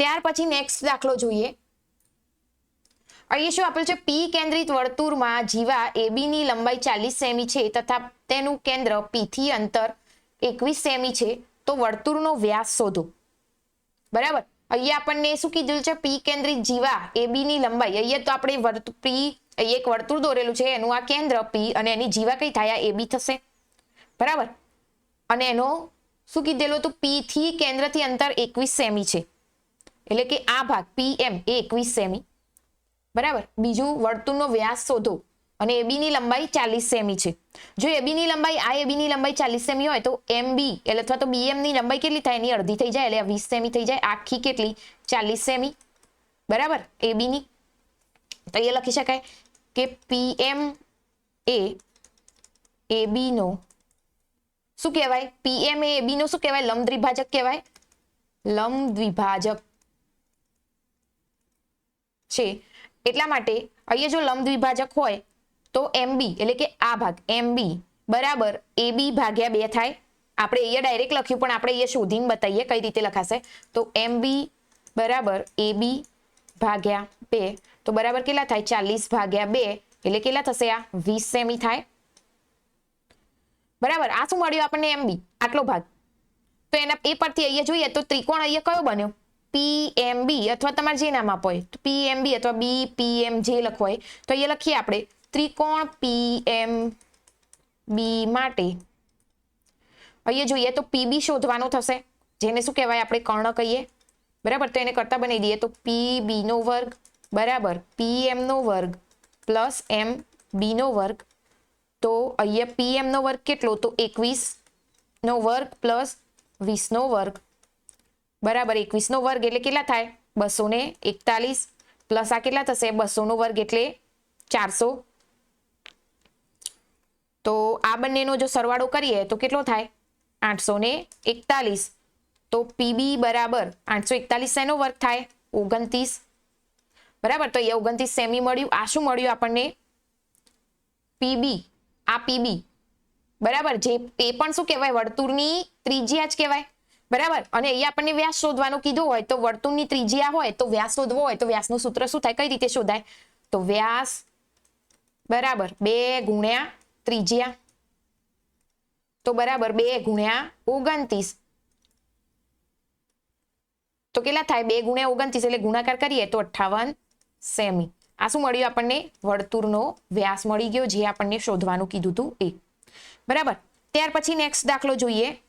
ત્યાર પછી નેક્સ્ટ દાખલો જોઈએ. અહીંયા શું આપેલ છે? પી કેન્દ્રિત વર્તુળમાં જીવા AB ની લંબાઈ 40 સેમી છે તથા તેનું કેન્દ્ર P થી અંતર 21 સેમી છે, તો વર્તુળનો વ્યાસ શોધો. બરાબર. અહીંયા આપણને શું કીધું છે? પી કેન્દ્રિત જીવા AB ની લંબાઈ. અહીંયા તો આપણે એક વર્તુળ દોરેલું છે, એનું આ કેન્દ્ર P અને એની જીવા કઈ થાય? આ AB થશે. બરાબર. અને એનો શું કીધેલું હતું? P થી કેન્દ્રથી અંતર 21 સેમી છે, એટલે કે આ ભાગ PM એ 21 સેમી. બરાબર. બીજું, વર્તુળનો વ્યાસ શોધો અને AB ની લંબાઈ 40 સેમી છે. જો AB ની લંબાઈ AB ની લંબાઈ 40 સેમી હોય તો MB એટલે અથવા તો BM ની લંબાઈ કેટલી થાય? એની અડધી થઈ જાય, એટલે 20 સેમી થઈ જાય. આખી કેટલી? 40 સેમી. બરાબર. AB ની તો એ લખી શકાય કે PM એ AB નો શું કહેવાય? PM એ AB નો શું કહેવાય? લંબ દ્વિભાજક કહેવાય. લંબ દ્વિભાજક છે. એટલા માટે અહીંયા જો લંબ દ્વિભાજક હોય તો MB એટલે કે આ ભાગ MB બરાબર AB ભાગ્યા 2 થાય. આપણે અહીંયા ડાયરેક્ટ લખ્યું, પણ આપણે અહીંયા શોધીને બતાવીએ કઈ રીતે લખાશે. તો MB બરાબર AB ભાગ્યા 2, તો બરાબર કેટલા થાય? 40 ભાગ્યા 2 એટલે કેટલા થશે? આ 20 સેમી થાય. બરાબર. આ શું મળ્યું આપણને? MB, આટલો ભાગ. તો એના એ પરથી અહીંયા જોઈએ તો ત્રિકોણ અહીંયા કયો બન્યો? PMB અથવા તમારે જે નામ આપો હોય, PMB અથવા BPM જે લખવો હોય તો અહીંયા લખીએ આપણે. ત્રિકોણ PMB માટે અહીંયા જોઈએ તો PB શોધવાનો થશે, જેને શું કહેવાય? આપણે કર્ણ કહીએ. બરાબર. તો એને કરતા બનાવી દઈએ તો PB નો વર્ગ બરાબર PM નો વર્ગ પ્લસ MB નો વર્ગ. તો અહીંયા PM નો વર્ગ કેટલો? તો 21 નો વર્ગ પ્લસ 20 નો વર્ગ બરાબર 21 નો વર્ગ એટલે કેટલા થાય? 241 પ્લસ આ કેટલા થશે? 200 નો વર્ગ એટલે 400. તો આ બંનેનો જો સરવાળો કરીએ તો કેટલો થાય? 841. તો PB બરાબર 841 શેનો વર્ગ થાય? 29. બરાબર. તો અહીંયા 29 સેમી મળ્યું. આ શું મળ્યું આપણને? PB. આ PB બરાબર, જે એ પણ શું કહેવાય? વર્તુળની ત્રિજ્યા જ કહેવાય. બરાબર. અને અહીંયા આપણને વ્યાસ શોધવાનું કીધું હોય તો વર્તુળની ત્રિજ્યા હોય તો વ્યાસ શોધવો હોય તો વ્યાસનું સૂત્ર શું થાય? કઈ રીતે શોધાય? તો વ્યાસ બરાબર 2 ગુણ્યા ત્રિજ્યા, તો બરાબર 2 ગુણ્યા 29. તો કેટલા થાય? 2 ગુણ્યા 29 એટલે ગુણાકાર કરીએ તો 58 સેમી. આ શું મળ્યું આપણને? વર્તુળનો વ્યાસ મળી ગયો, જે આપણને શોધવાનું કીધું હતું એ. બરાબર. ત્યાર પછી નેક્સ્ટ દાખલો જોઈએ.